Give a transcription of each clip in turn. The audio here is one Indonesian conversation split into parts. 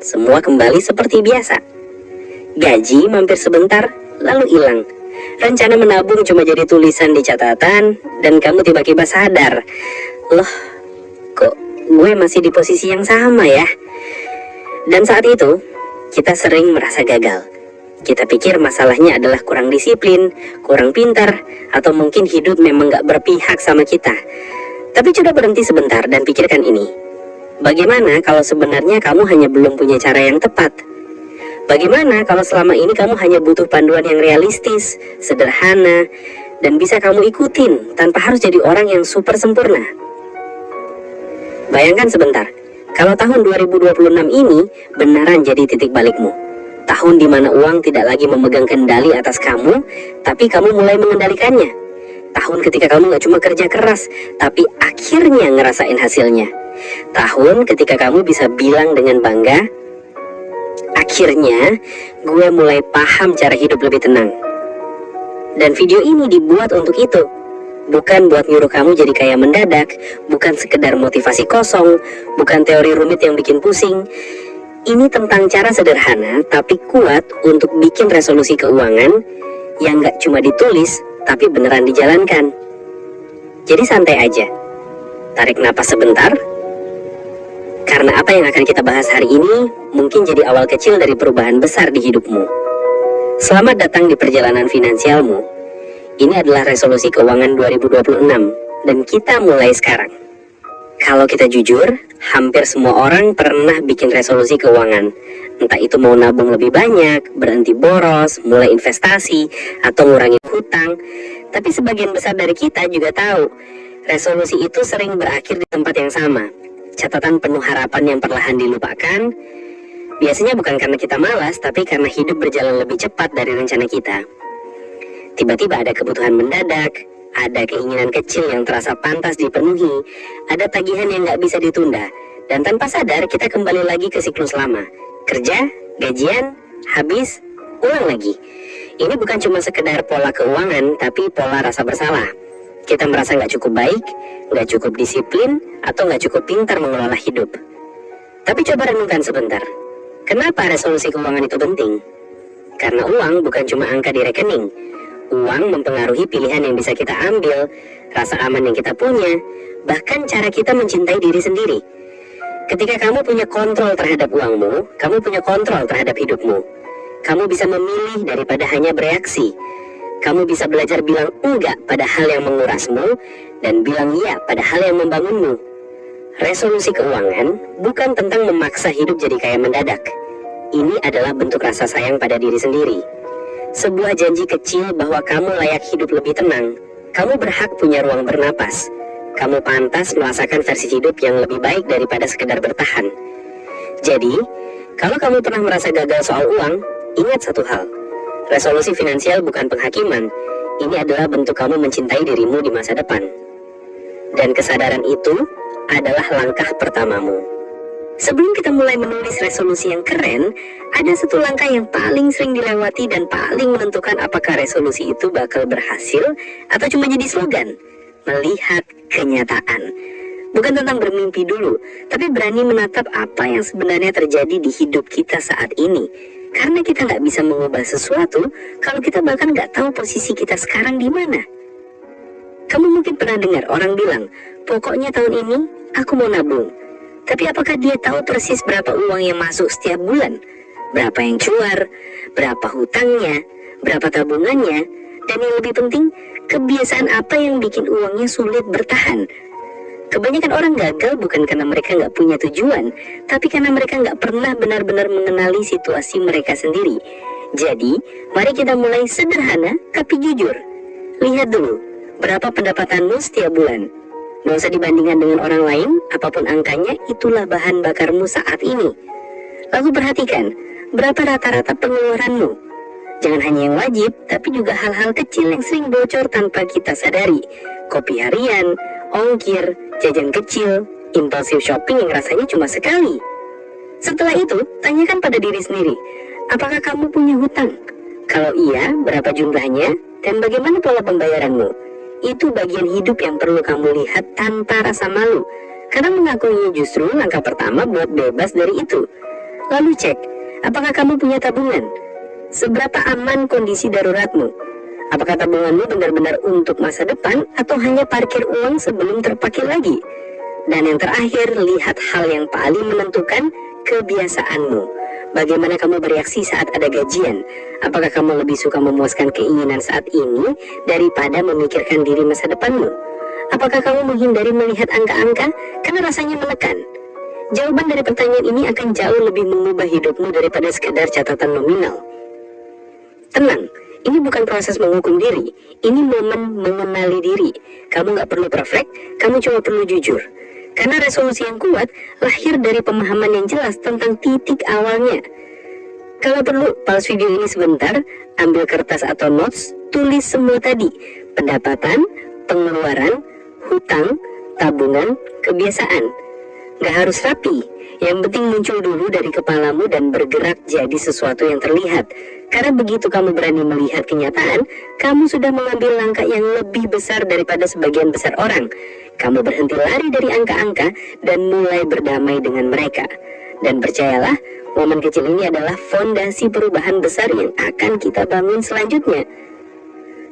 semua kembali seperti biasa. Gaji mampir sebentar, lalu hilang. Rencana menabung cuma jadi tulisan di catatan, dan kamu tiba-tiba sadar, loh, kok gue masih di posisi yang sama ya? Dan saat itu, kita sering merasa gagal. Kita pikir masalahnya adalah kurang disiplin, kurang pintar, atau mungkin hidup memang gak berpihak sama kita. Tapi coba berhenti sebentar dan pikirkan ini. Bagaimana kalau sebenarnya kamu hanya belum punya cara yang tepat? Bagaimana kalau selama ini kamu hanya butuh panduan yang realistis, sederhana, dan bisa kamu ikutin tanpa harus jadi orang yang super sempurna? Bayangkan sebentar, kalau tahun 2026 ini beneran jadi titik balikmu. Tahun di mana uang tidak lagi memegang kendali atas kamu, tapi kamu mulai mengendalikannya. Tahun ketika kamu gak cuma kerja keras, tapi akhirnya ngerasain hasilnya. Tahun ketika kamu bisa bilang dengan bangga, akhirnya gue mulai paham cara hidup lebih tenang. Dan video ini dibuat untuk itu. Bukan buat nyuruh kamu jadi kaya mendadak, bukan sekedar motivasi kosong, bukan teori rumit yang bikin pusing. Ini tentang cara sederhana tapi kuat untuk bikin resolusi keuangan yang gak cuma ditulis tapi beneran dijalankan. Jadi santai aja, tarik napas sebentar, karena apa yang akan kita bahas hari ini mungkin jadi awal kecil dari perubahan besar di hidupmu. Selamat datang di perjalanan finansialmu. Ini adalah resolusi keuangan 2026 dan kita mulai sekarang. Kalau kita jujur, hampir semua orang pernah bikin resolusi keuangan. Entah itu mau nabung lebih banyak, berhenti boros, mulai investasi, atau ngurangi hutang. Tapi sebagian besar dari kita juga tahu, resolusi itu sering berakhir di tempat yang sama. Catatan penuh harapan yang perlahan dilupakan. Biasanya bukan karena kita malas, tapi karena hidup berjalan lebih cepat dari rencana kita. Tiba-tiba ada kebutuhan mendadak, ada keinginan kecil yang terasa pantas dipenuhi, ada tagihan yang gak bisa ditunda, dan tanpa sadar kita kembali lagi ke siklus lama. Kerja, gajian, habis, ulang lagi. Ini bukan cuma sekedar pola keuangan, tapi pola rasa bersalah. Kita merasa gak cukup baik, gak cukup disiplin, atau gak cukup pintar mengelola hidup. Tapi coba renungkan sebentar, kenapa resolusi keuangan itu penting? Karena uang bukan cuma angka di rekening. Uang mempengaruhi pilihan yang bisa kita ambil, rasa aman yang kita punya, bahkan cara kita mencintai diri sendiri. Ketika kamu punya kontrol terhadap uangmu, kamu punya kontrol terhadap hidupmu. Kamu bisa memilih daripada hanya bereaksi. Kamu bisa belajar bilang enggak pada hal yang mengurasmu, dan bilang iya pada hal yang membangunmu. Resolusi keuangan bukan tentang memaksa hidup jadi kaya mendadak. Ini adalah bentuk rasa sayang pada diri sendiri. Sebuah janji kecil bahwa kamu layak hidup lebih tenang. Kamu berhak punya ruang bernapas. Kamu pantas merasakan versi hidup yang lebih baik daripada sekedar bertahan. Jadi, kalau kamu pernah merasa gagal soal uang, ingat satu hal. Resolusi finansial bukan penghakiman. Ini adalah bentuk kamu mencintai dirimu di masa depan. Dan kesadaran itu adalah langkah pertamamu. Sebelum kita mulai menulis resolusi yang keren, ada satu langkah yang paling sering dilewati dan paling menentukan apakah resolusi itu bakal berhasil atau cuma jadi slogan. Melihat kenyataan. Bukan tentang bermimpi dulu, tapi berani menatap apa yang sebenarnya terjadi di hidup kita saat ini. Karena kita nggak bisa mengubah sesuatu kalau kita bahkan nggak tahu posisi kita sekarang di mana. Kamu mungkin pernah dengar orang bilang, pokoknya tahun ini aku mau nabung. Tapi apakah dia tahu persis berapa uang yang masuk setiap bulan? Berapa yang keluar? Berapa hutangnya? Berapa tabungannya? Dan yang lebih penting, kebiasaan apa yang bikin uangnya sulit bertahan? Kebanyakan orang gagal bukan karena mereka nggak punya tujuan, tapi karena mereka nggak pernah benar-benar mengenali situasi mereka sendiri. Jadi, mari kita mulai sederhana tapi jujur. Lihat dulu, berapa pendapatanmu setiap bulan? Nggak usah dibandingkan dengan orang lain, apapun angkanya, itulah bahan bakarmu saat ini. Lalu perhatikan, berapa rata-rata pengeluaranmu? Jangan hanya yang wajib, tapi juga hal-hal kecil yang sering bocor tanpa kita sadari. Kopi harian, ongkir, jajan kecil, impulsif shopping yang rasanya cuma sekali. Setelah itu, tanyakan pada diri sendiri, apakah kamu punya hutang? Kalau iya, berapa jumlahnya? Dan bagaimana pola pembayaranmu? Itu bagian hidup yang perlu kamu lihat tanpa rasa malu. Karena mengakuinya justru langkah pertama buat bebas dari itu. Lalu cek, apakah kamu punya tabungan? Seberapa aman kondisi daruratmu? Apakah tabunganmu benar-benar untuk masa depan atau hanya parkir uang sebelum terpakai lagi? Dan yang terakhir, lihat hal yang paling menentukan, kebiasaanmu. Bagaimana kamu bereaksi saat ada gajian? Apakah kamu lebih suka memuaskan keinginan saat ini daripada memikirkan diri masa depanmu? Apakah kamu menghindari melihat angka-angka karena rasanya menekan? Jawaban dari pertanyaan ini akan jauh lebih mengubah hidupmu daripada sekedar catatan nominal. Tenang, ini bukan proses menghukum diri, ini momen mengenali diri. Kamu gak perlu perfect, kamu cuma perlu jujur. Karena resolusi yang kuat lahir dari pemahaman yang jelas tentang titik awalnya. Kalau perlu, pause video ini sebentar, ambil kertas atau notes, tulis semua tadi. Pendapatan, pengeluaran, hutang, tabungan, kebiasaan. Gak harus rapi, yang penting muncul dulu dari kepalamu dan bergerak jadi sesuatu yang terlihat. Karena begitu kamu berani melihat kenyataan, kamu sudah mengambil langkah yang lebih besar daripada sebagian besar orang. Kamu berhenti lari dari angka-angka dan mulai berdamai dengan mereka. Dan percayalah, momen kecil ini adalah fondasi perubahan besar yang akan kita bangun selanjutnya.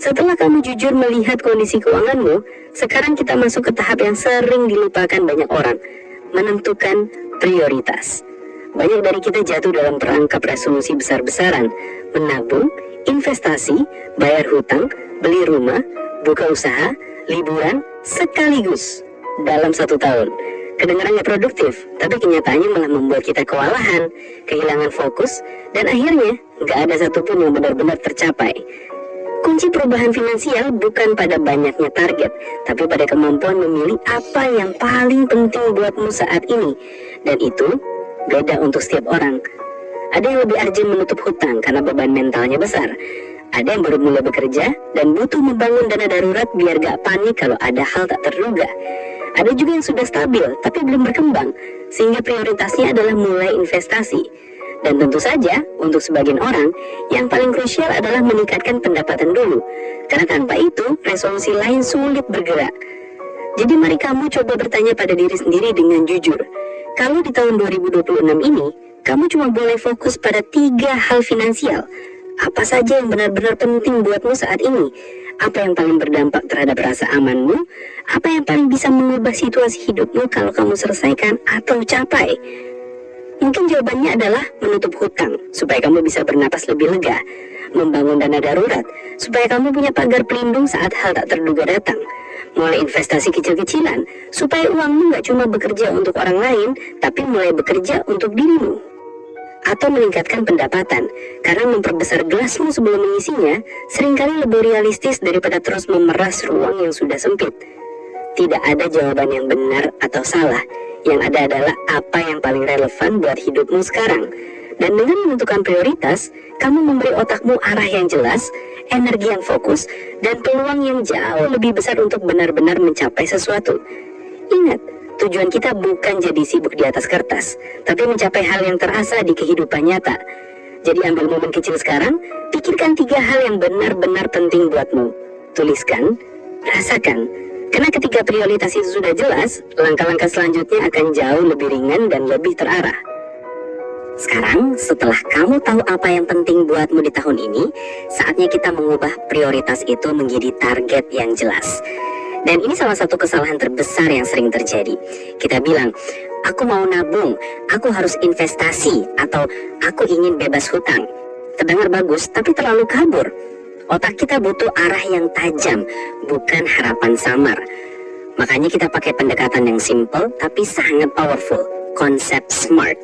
Setelah kamu jujur melihat kondisi keuanganmu, sekarang kita masuk ke tahap yang sering dilupakan banyak orang, menentukan prioritas. Banyak dari kita jatuh dalam perangkap resolusi besar-besaran, menabung, investasi, bayar hutang, beli rumah, buka usaha, liburan, sekaligus dalam 1 tahun. Kedengarannya produktif, tapi kenyataannya malah membuat kita kewalahan, kehilangan fokus, dan akhirnya nggak ada satupun yang benar-benar tercapai. Kunci perubahan finansial bukan pada banyaknya target, tapi pada kemampuan memilih apa yang paling penting buatmu saat ini. Dan itu beda untuk setiap orang. Ada yang lebih urgent menutup hutang karena beban mentalnya besar. Ada yang baru mulai bekerja dan butuh membangun dana darurat biar gak panik kalau ada hal tak terduga. Ada juga yang sudah stabil tapi belum berkembang, sehingga prioritasnya adalah mulai investasi. Dan tentu saja, untuk sebagian orang, yang paling krusial adalah meningkatkan pendapatan dulu. Karena tanpa itu, resolusi lain sulit bergerak. Jadi mari kamu coba bertanya pada diri sendiri dengan jujur. Kalau di tahun 2026 ini, kamu cuma boleh fokus pada 3 hal finansial. Apa saja yang benar-benar penting buatmu saat ini? Apa yang paling berdampak terhadap rasa amanmu? Apa yang paling bisa mengubah situasi hidupmu kalau kamu selesaikan atau capai? Mungkin jawabannya adalah menutup hutang, supaya kamu bisa bernapas lebih lega. Membangun dana darurat, supaya kamu punya pagar pelindung saat hal tak terduga datang. Mulai investasi kecil-kecilan, supaya uangmu gak cuma bekerja untuk orang lain, tapi mulai bekerja untuk dirimu. Atau meningkatkan pendapatan, karena memperbesar gelasmu sebelum mengisinya seringkali lebih realistis daripada terus memeras ruang yang sudah sempit. Tidak ada jawaban yang benar atau salah, yang ada adalah apa yang paling relevan buat hidupmu sekarang. Dan dengan menentukan prioritas, kamu memberi otakmu arah yang jelas, energi yang fokus, dan peluang yang jauh lebih besar untuk benar-benar mencapai sesuatu. Ingat, tujuan kita bukan jadi sibuk di atas kertas, tapi mencapai hal yang terasa di kehidupan nyata. Jadi ambil momen kecil sekarang, pikirkan 3 hal yang benar-benar penting buatmu. Tuliskan, rasakan. Karena ketika prioritas itu sudah jelas, langkah-langkah selanjutnya akan jauh lebih ringan dan lebih terarah. Sekarang, setelah kamu tahu apa yang penting buatmu di tahun ini, saatnya kita mengubah prioritas itu menjadi target yang jelas. Dan ini salah satu kesalahan terbesar yang sering terjadi. Kita bilang, aku mau nabung, aku harus investasi, atau aku ingin bebas hutang. Terdengar bagus, tapi terlalu kabur. Otak kita butuh arah yang tajam, bukan harapan samar. Makanya kita pakai pendekatan yang simple, tapi sangat powerful. Konsep SMART.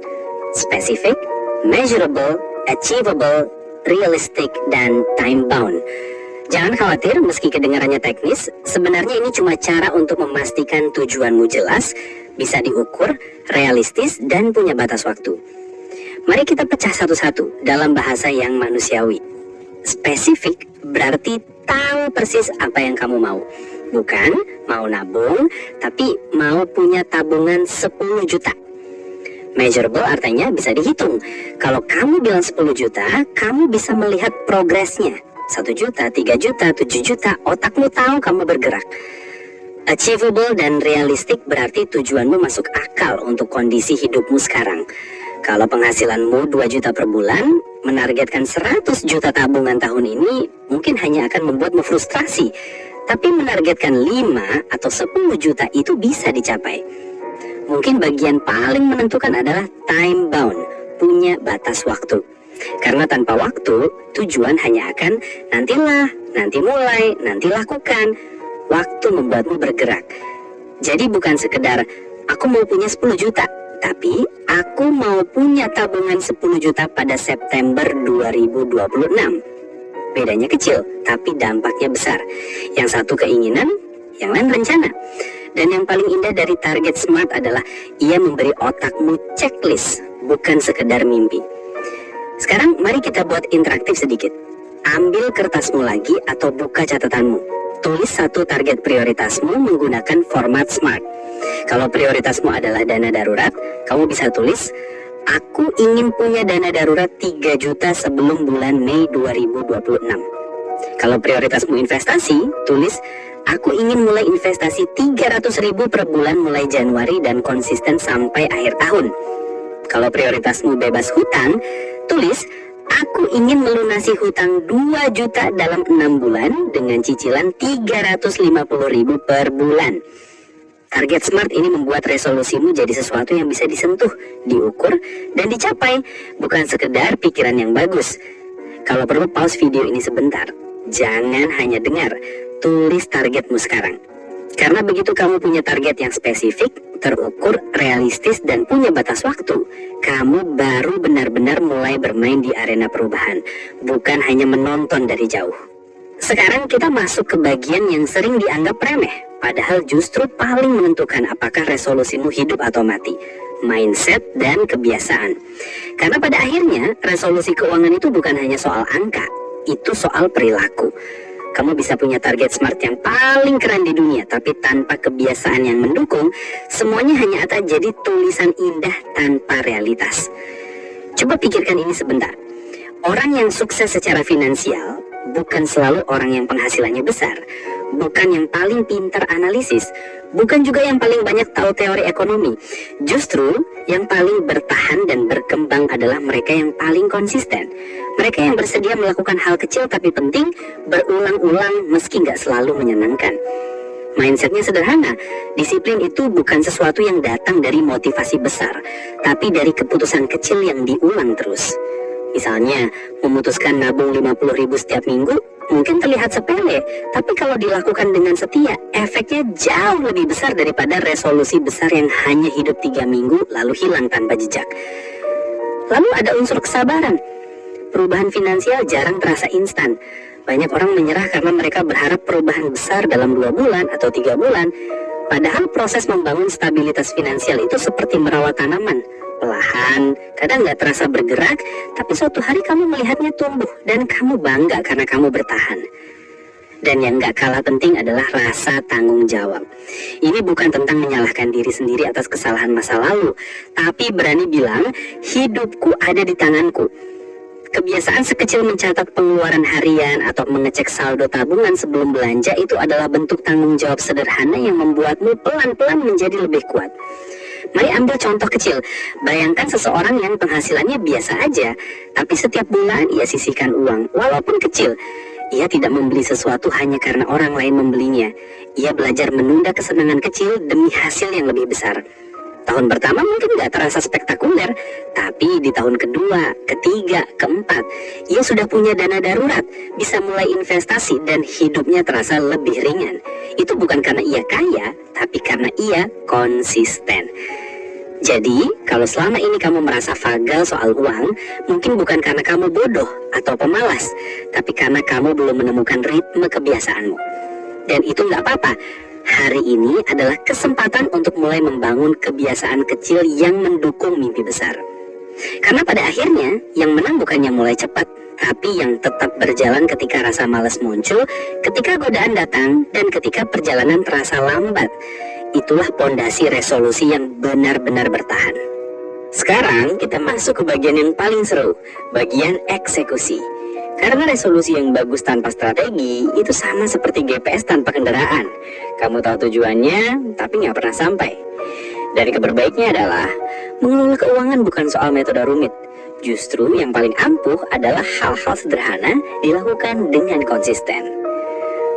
Specific, measurable, achievable, realistic, dan time-bound. Jangan khawatir meski kedengarannya teknis, sebenarnya ini cuma cara untuk memastikan tujuanmu jelas, bisa diukur, realistis, dan punya batas waktu. Mari kita pecah satu-satu dalam bahasa yang manusiawi. Spesifik berarti tahu persis apa yang kamu mau. Bukan mau nabung, tapi mau punya tabungan 10 juta. Measurable artinya bisa dihitung. Kalau kamu bilang 10 juta, kamu bisa melihat progresnya. 1 juta, 3 juta, 7 juta, otakmu tahu kamu bergerak. Achievable dan realistic berarti tujuanmu masuk akal untuk kondisi hidupmu sekarang. Kalau penghasilanmu 2 juta per bulan, menargetkan 100 juta tabungan tahun ini mungkin hanya akan membuatmu frustrasi. Tapi menargetkan 5 atau 10 juta itu bisa dicapai. Mungkin bagian paling menentukan adalah time bound, punya batas waktu. Karena tanpa waktu, tujuan hanya akan nantilah, nanti mulai, nanti lakukan. Waktu membuatmu bergerak. Jadi bukan sekedar aku mau punya 10 juta, tapi aku mau punya tabungan 10 juta pada September 2026. Bedanya kecil, tapi dampaknya besar. Yang satu keinginan, yang lain rencana. Dan yang paling indah dari target SMART adalah ia memberi otakmu checklist, bukan sekedar mimpi. Sekarang mari kita buat interaktif sedikit. Ambil kertasmu lagi atau buka catatanmu. Tulis satu target prioritasmu menggunakan format SMART. Kalau prioritasmu adalah dana darurat, kamu bisa tulis, aku ingin punya dana darurat 3 juta sebelum bulan Mei 2026. Kalau prioritasmu investasi, tulis, aku ingin mulai investasi 300.000 per bulan mulai Januari dan konsisten sampai akhir tahun. Kalau prioritasmu bebas hutang, tulis, aku ingin melunasi hutang 2 juta dalam 6 bulan dengan cicilan 350.000 per bulan. Target SMART ini membuat resolusimu jadi sesuatu yang bisa disentuh, diukur, dan dicapai, bukan sekedar pikiran yang bagus. Kalau perlu pause video ini sebentar. Jangan hanya dengar, tulis targetmu sekarang. Karena begitu kamu punya target yang spesifik, terukur, realistis, dan punya batas waktu, kamu baru benar-benar mulai bermain di arena perubahan, bukan hanya menonton dari jauh. Sekarang kita masuk ke bagian yang sering dianggap remeh, padahal justru paling menentukan apakah resolusimu hidup atau mati, mindset dan kebiasaan. Karena pada akhirnya, resolusi keuangan itu bukan hanya soal angka, itu soal perilaku. Kamu bisa punya target SMART yang paling keren di dunia, tapi tanpa kebiasaan yang mendukung, semuanya hanya akan jadi tulisan indah tanpa realitas. Coba pikirkan ini sebentar. Orang yang sukses secara finansial bukan selalu orang yang penghasilannya besar, bukan yang paling pintar analisis, bukan juga yang paling banyak tahu teori ekonomi. Justru yang paling bertahan dan berkembang adalah mereka yang paling konsisten. Mereka yang bersedia melakukan hal kecil tapi penting, berulang-ulang meski nggak selalu menyenangkan. Mindsetnya sederhana, disiplin itu bukan sesuatu yang datang dari motivasi besar, tapi dari keputusan kecil yang diulang terus. Misalnya, memutuskan nabung 50.000 setiap minggu mungkin terlihat sepele, tapi kalau dilakukan dengan setia, efeknya jauh lebih besar daripada resolusi besar yang hanya hidup 3 minggu lalu hilang tanpa jejak. Lalu ada unsur kesabaran. Perubahan finansial jarang terasa instan. Banyak orang menyerah karena mereka berharap perubahan besar dalam 2 bulan atau 3 bulan. Padahal proses membangun stabilitas finansial itu seperti merawat tanaman. Perlahan, kadang nggak terasa bergerak, tapi suatu hari kamu melihatnya tumbuh dan kamu bangga karena kamu bertahan. Dan yang nggak kalah penting adalah rasa tanggung jawab. Ini bukan tentang menyalahkan diri sendiri atas kesalahan masa lalu, tapi berani bilang, hidupku ada di tanganku. Kebiasaan sekecil mencatat pengeluaran harian atau mengecek saldo tabungan sebelum belanja itu adalah bentuk tanggung jawab sederhana yang membuatmu pelan-pelan menjadi lebih kuat. Mari ambil contoh kecil. Bayangkan seseorang yang penghasilannya biasa aja, tapi setiap bulan ia sisihkan uang, walaupun kecil. Ia tidak membeli sesuatu hanya karena orang lain membelinya. Ia belajar menunda kesenangan kecil demi hasil yang lebih besar. Tahun pertama mungkin gak terasa spektakuler, tapi di tahun kedua, ketiga, keempat, ia sudah punya dana darurat, bisa mulai investasi dan hidupnya terasa lebih ringan. Itu bukan karena ia kaya, tapi karena ia konsisten. Jadi, kalau selama ini kamu merasa fagal soal uang, mungkin bukan karena kamu bodoh atau pemalas, tapi karena kamu belum menemukan ritme kebiasaanmu. Dan itu gak apa-apa. Hari ini adalah kesempatan untuk mulai membangun kebiasaan kecil yang mendukung mimpi besar. Karena pada akhirnya, yang menang bukan yang mulai cepat, tapi yang tetap berjalan ketika rasa malas muncul, ketika godaan datang, dan ketika perjalanan terasa lambat. Itulah pondasi resolusi yang benar-benar bertahan. Sekarang kita masuk ke bagian yang paling seru, bagian eksekusi. Karena resolusi yang bagus tanpa strategi itu sama seperti GPS tanpa kendaraan. Kamu tahu tujuannya, tapi nggak pernah sampai. Dan kabar baiknya adalah, mengelola keuangan bukan soal metode rumit. Justru yang paling ampuh adalah hal-hal sederhana dilakukan dengan konsisten.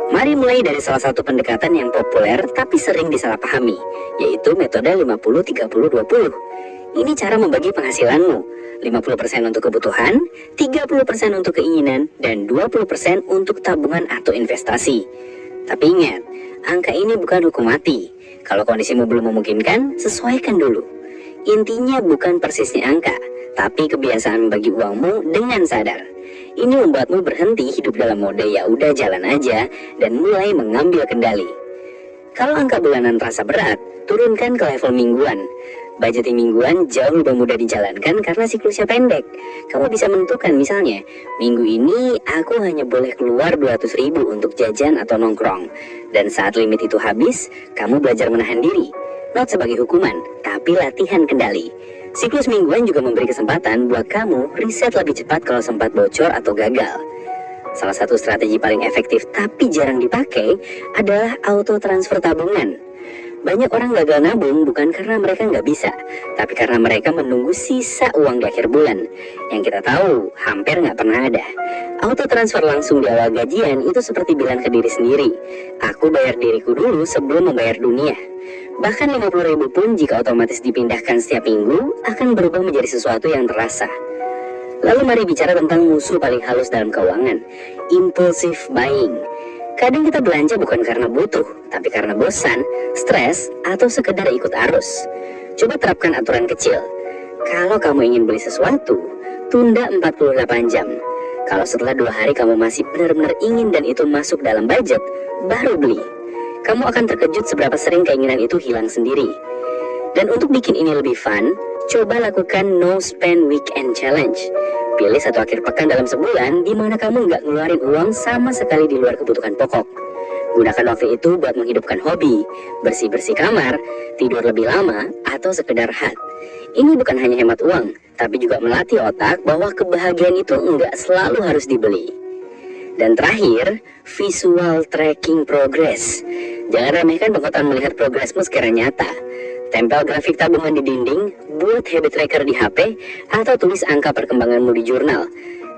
Mari mulai dari salah satu pendekatan yang populer tapi sering disalahpahami, yaitu metode 50-30-20. Ini cara membagi penghasilanmu, 50% untuk kebutuhan, 30% untuk keinginan, dan 20% untuk tabungan atau investasi. Tapi ingat, angka ini bukan hukum mati. Kalau kondisimu belum memungkinkan, sesuaikan dulu. Intinya bukan persisnya angka, tapi kebiasaan membagi uangmu dengan sadar. Ini membuatmu berhenti hidup dalam mode ya udah jalan aja dan mulai mengambil kendali. Kalau angka bulanan terasa berat, turunkan ke level mingguan. Budgeting mingguan jauh lebih mudah dijalankan karena siklusnya pendek. Kamu bisa menentukan misalnya, minggu ini aku hanya boleh keluar 200.000 untuk jajan atau nongkrong. Dan saat limit itu habis, kamu belajar menahan diri. Not sebagai hukuman, tapi latihan kendali. Siklus mingguan juga memberi kesempatan buat kamu riset lebih cepat kalau sempat bocor atau gagal. Salah satu strategi paling efektif tapi jarang dipakai adalah auto transfer tabungan. Banyak orang gagal nabung bukan karena mereka nggak bisa, tapi karena mereka menunggu sisa uang di akhir bulan. Yang kita tahu, hampir nggak pernah ada. Auto transfer langsung di awal gajian itu seperti bilang ke diri sendiri, aku bayar diriku dulu sebelum membayar dunia. Bahkan 50.000 pun jika otomatis dipindahkan setiap minggu, akan berubah menjadi sesuatu yang terasa. Lalu mari bicara tentang musuh paling halus dalam keuangan, impulsive buying. Kadang kita belanja bukan karena butuh, tapi karena bosan, stres, atau sekedar ikut arus. Coba terapkan aturan kecil. Kalau kamu ingin beli sesuatu, tunda 48 jam. Kalau setelah 2 hari kamu masih benar-benar ingin dan itu masuk dalam budget, baru beli. Kamu akan terkejut seberapa sering keinginan itu hilang sendiri. Dan untuk bikin ini lebih fun, coba lakukan No Spend Weekend Challenge. Pilih satu akhir pekan dalam sebulan di mana kamu nggak ngeluarin uang sama sekali di luar kebutuhan pokok. Gunakan waktu itu buat menghidupkan hobi, bersih-bersih kamar, tidur lebih lama, atau sekedar hat. Ini bukan hanya hemat uang, tapi juga melatih otak bahwa kebahagiaan itu nggak selalu harus dibeli. Dan terakhir, visual tracking progress. Jangan remehkan pengetahuan melihat progresmu secara nyata. Tempel grafik tabungan di dinding, buat habit tracker di HP, atau tulis angka perkembanganmu di jurnal.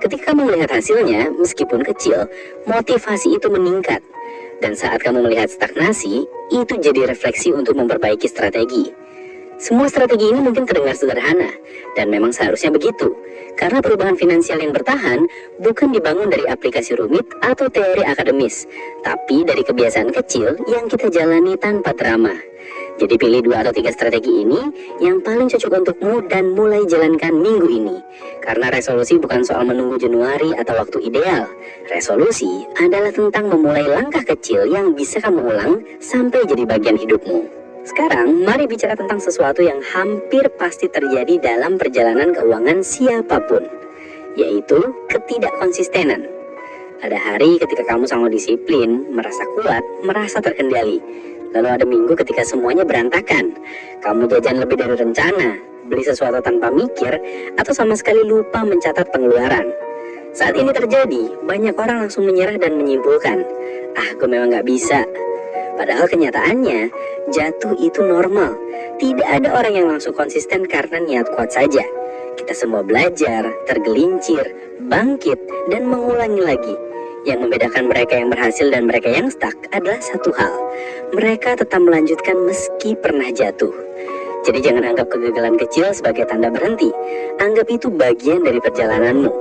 Ketika kamu melihat hasilnya, meskipun kecil, motivasi itu meningkat. Dan saat kamu melihat stagnasi, itu jadi refleksi untuk memperbaiki strategi. Semua strategi ini mungkin terdengar sederhana, dan memang seharusnya begitu. Karena perubahan finansial yang bertahan bukan dibangun dari aplikasi rumit atau teori akademis, tapi dari kebiasaan kecil yang kita jalani tanpa drama. Jadi pilih 2 atau 3 strategi ini yang paling cocok untukmu dan mulai jalankan minggu ini. Karena resolusi bukan soal menunggu Januari atau waktu ideal. Resolusi adalah tentang memulai langkah kecil yang bisa kamu ulang sampai jadi bagian hidupmu. Sekarang mari bicara tentang sesuatu yang hampir pasti terjadi dalam perjalanan keuangan siapapun, yaitu ketidakkonsistenan. Ada hari ketika kamu sangat disiplin, merasa kuat, merasa terkendali. Lalu ada minggu ketika semuanya berantakan. Kamu jajan lebih dari rencana, beli sesuatu tanpa mikir, atau sama sekali lupa mencatat pengeluaran. Saat ini terjadi, banyak orang langsung menyerah dan menyimpulkan, gue memang gak bisa. Padahal kenyataannya, jatuh itu normal. Tidak ada orang yang langsung konsisten karena niat kuat saja. Kita semua belajar, tergelincir, bangkit, dan mengulangi lagi. Yang membedakan mereka yang berhasil dan mereka yang stuck adalah satu hal. Mereka tetap melanjutkan meski pernah jatuh. Jadi jangan anggap kegagalan kecil sebagai tanda berhenti. Anggap itu bagian dari perjalananmu.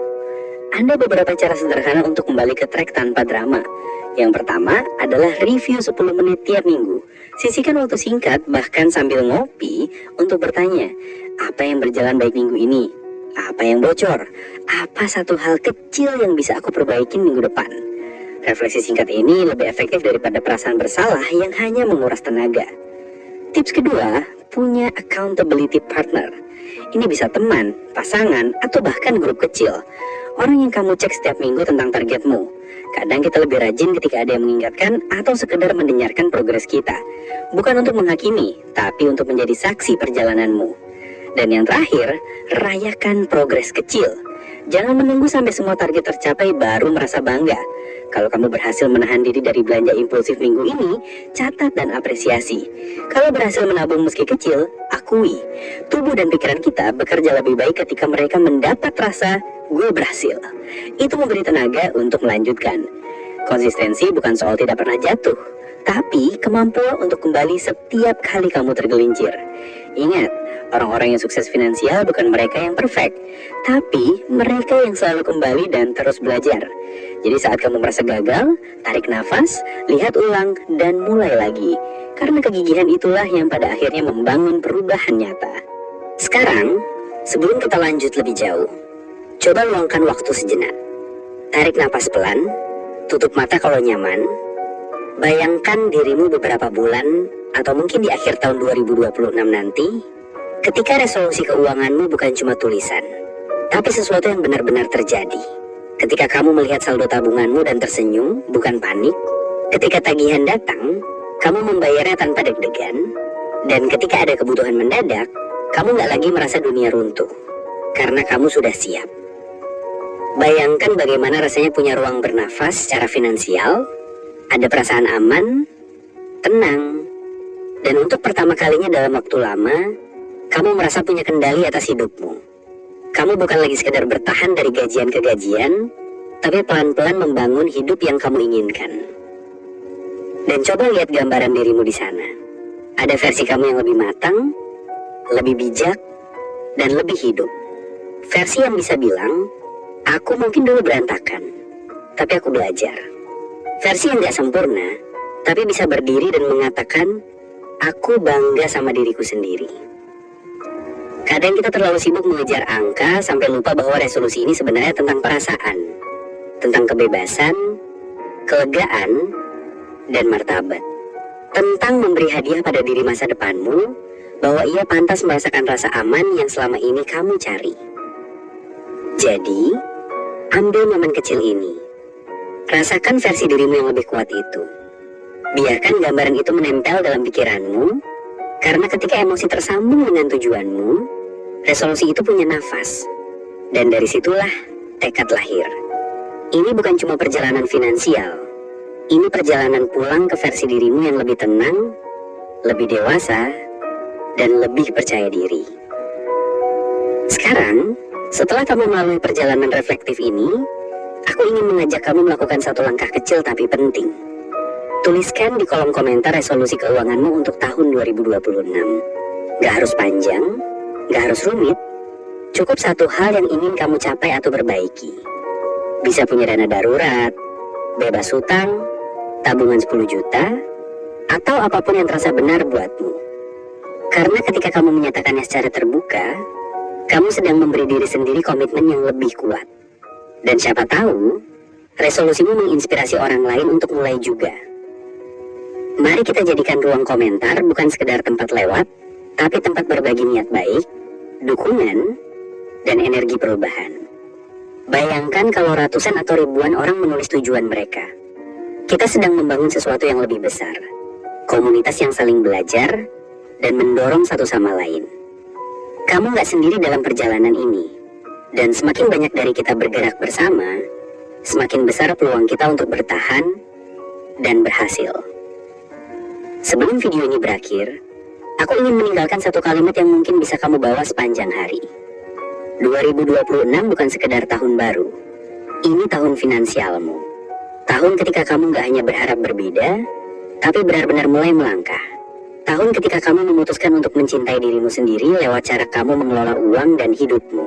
Ada beberapa cara sederhana untuk kembali ke track tanpa drama. Yang pertama adalah review 10 menit tiap minggu. Sisihkan waktu singkat bahkan sambil ngopi untuk bertanya, apa yang berjalan baik minggu ini? Apa yang bocor? Apa satu hal kecil yang bisa aku perbaiki minggu depan? Refleksi singkat ini lebih efektif daripada perasaan bersalah yang hanya menguras tenaga. Tips kedua, punya accountability partner. Ini bisa teman, pasangan, atau bahkan grup kecil. Orang yang kamu cek setiap minggu tentang targetmu. Kadang kita lebih rajin ketika ada yang mengingatkan atau sekedar mendengarkan progres kita. Bukan untuk menghakimi, tapi untuk menjadi saksi perjalananmu. Dan yang terakhir, rayakan progres kecil. Jangan menunggu sampai semua target tercapai baru merasa bangga. Kalau kamu berhasil menahan diri dari belanja impulsif minggu ini, catat dan apresiasi. Kalau berhasil menabung meski kecil, akui. Tubuh dan pikiran kita bekerja lebih baik ketika mereka mendapat rasa gue berhasil. Itu memberi tenaga untuk melanjutkan. Konsistensi bukan soal tidak pernah jatuh, tapi kemampuan untuk kembali setiap kali kamu tergelincir. Ingat, orang-orang yang sukses finansial bukan mereka yang perfect, tapi mereka yang selalu kembali dan terus belajar. Jadi saat kamu merasa gagal, tarik nafas, lihat ulang, dan mulai lagi. Karena kegigihan itulah yang pada akhirnya membangun perubahan nyata. Sekarang, sebelum kita lanjut lebih jauh, coba luangkan waktu sejenak. Tarik nafas pelan, tutup mata kalau nyaman. Bayangkan dirimu beberapa bulan atau mungkin di akhir tahun 2026 nanti, ketika resolusi keuanganmu bukan cuma tulisan, tapi sesuatu yang benar-benar terjadi. Ketika kamu melihat saldo tabunganmu dan tersenyum, bukan panik. Ketika tagihan datang, kamu membayarnya tanpa deg-degan. Dan ketika ada kebutuhan mendadak, kamu nggak lagi merasa dunia runtuh, karena kamu sudah siap. Bayangkan bagaimana rasanya punya ruang bernafas secara finansial. Ada perasaan aman, tenang, dan untuk pertama kalinya dalam waktu lama, kamu merasa punya kendali atas hidupmu. Kamu bukan lagi sekedar bertahan dari gajian ke gajian, tapi pelan-pelan membangun hidup yang kamu inginkan. Dan coba lihat gambaran dirimu di sana. Ada versi kamu yang lebih matang, lebih bijak, dan lebih hidup. Versi yang bisa bilang, aku mungkin dulu berantakan, tapi aku belajar. Versi yang gak sempurna, tapi bisa berdiri dan mengatakan, aku bangga sama diriku sendiri. Kadang kita terlalu sibuk mengejar angka sampai lupa bahwa resolusi ini sebenarnya tentang perasaan, tentang kebebasan, kelegaan, dan martabat. Tentang memberi hadiah pada diri masa depanmu, bahwa ia pantas merasakan rasa aman yang selama ini kamu cari. Jadi, ambil momen kecil ini. Rasakan versi dirimu yang lebih kuat itu. Biarkan gambaran itu menempel dalam pikiranmu, karena ketika emosi tersambung dengan tujuanmu, resolusi itu punya nafas. Dan dari situlah tekad lahir. Ini bukan cuma perjalanan finansial, ini perjalanan pulang ke versi dirimu yang lebih tenang, lebih dewasa, dan lebih percaya diri. Sekarang, setelah kamu melalui perjalanan reflektif ini, aku ingin mengajak kamu melakukan satu langkah kecil tapi penting. Tuliskan di kolom komentar resolusi keuanganmu untuk tahun 2026. Gak harus panjang, gak harus rumit. Cukup satu hal yang ingin kamu capai atau perbaiki. Bisa punya dana darurat, bebas hutang, tabungan 10 juta, atau apapun yang terasa benar buatmu. Karena ketika kamu menyatakannya secara terbuka, kamu sedang memberi diri sendiri komitmen yang lebih kuat. Dan siapa tahu, resolusimu menginspirasi orang lain untuk mulai juga. Mari kita jadikan ruang komentar bukan sekedar tempat lewat, tapi tempat berbagi niat baik, dukungan, dan energi perubahan. Bayangkan kalau ratusan atau ribuan orang menulis tujuan mereka. Kita sedang membangun sesuatu yang lebih besar. Komunitas yang saling belajar dan mendorong satu sama lain. Kamu gak sendiri dalam perjalanan ini. Dan semakin banyak dari kita bergerak bersama, semakin besar peluang kita untuk bertahan dan berhasil. Sebelum video ini berakhir, aku ingin meninggalkan satu kalimat yang mungkin bisa kamu bawa sepanjang hari. 2026 bukan sekedar tahun baru. Ini tahun finansialmu. Tahun ketika kamu gak hanya berharap berbeda, tapi benar-benar mulai melangkah. Tahun ketika kamu memutuskan untuk mencintai dirimu sendiri lewat cara kamu mengelola uang dan hidupmu.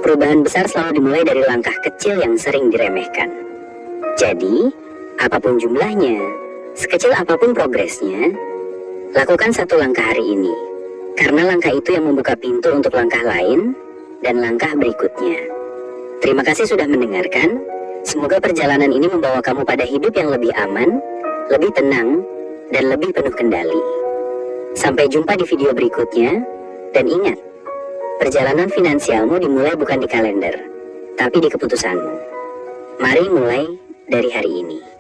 Perubahan besar selalu dimulai dari langkah kecil yang sering diremehkan. Jadi, apapun jumlahnya, sekecil apapun progresnya, lakukan satu langkah hari ini. Karena langkah itu yang membuka pintu untuk langkah lain dan langkah berikutnya. Terima kasih sudah mendengarkan. Semoga perjalanan ini membawa kamu pada hidup yang lebih aman, lebih tenang, dan lebih penuh kendali. Sampai jumpa di video berikutnya, dan ingat, perjalanan finansialmu dimulai bukan di kalender, tapi di keputusanmu. Mari mulai dari hari ini.